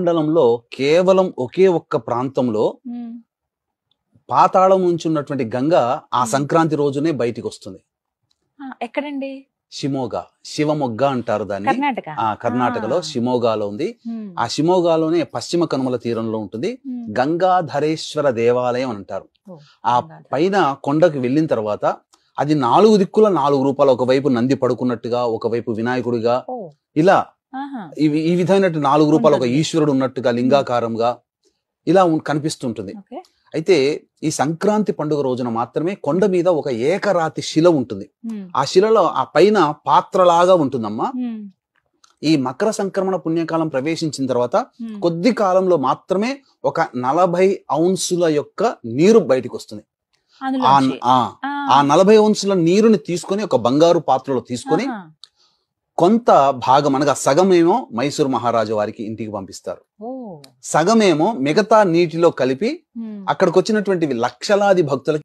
మండలంలో కేవలం ఒకే ఒక్క ప్రాంతంలో పాతాళం నుంచి ఉన్నటువంటి గంగ ఆ సంక్రాంతి రోజునే బయటికి వస్తుంది. ఎక్కడండి? షిమోగా, శివమొగ్గ అంటారు దాన్ని. కర్ణాటక. కర్ణాటకలో షిమోగాలో ఉంది. ఆ షిమోగాలోనే పశ్చిమ కనుమల తీరంలో ఉంటుంది. గంగాధరేశ్వర దేవాలయం అని అంటారు. ఆ పైన కొండకు వెళ్ళిన తర్వాత అది 4 దిక్కుల 4 రూపాయలు, ఒకవైపు నంది పడుకున్నట్టుగా, ఒకవైపు వినాయకుడిగా, ఇలా ఈ విధమైన 4 రూపాయలు, ఒక ఈశ్వరుడు ఉన్నట్టుగా లింగాకారంగా ఇలా కనిపిస్తుంటుంది. అయితే ఈ సంక్రాంతి పండుగ రోజున మాత్రమే కొండ మీద ఒక ఏకరాతి శిల ఉంటుంది. ఆ శిలలో ఆ పైన పాత్రలాగా ఉంటుందమ్మా. ఈ మకర సంక్రమణ పుణ్యకాలం ప్రవేశించిన తర్వాత కొద్ది కాలంలో మాత్రమే ఒక 40 ఔన్సుల యొక్క నీరు బయటకు వస్తుంది. ఆ 40 ఔన్సుల నీరుని తీసుకొని ఒక బంగారు పాత్రలో తీసుకొని కొంత భాగం అనగా సగమేమో మైసూరు మహారాజు వారికి ఇంటికి పంపిస్తారు. సగమేమో మిగతా నీటిలో కలిపి అక్కడికి వచ్చినటువంటి లక్షలాది భక్తులకి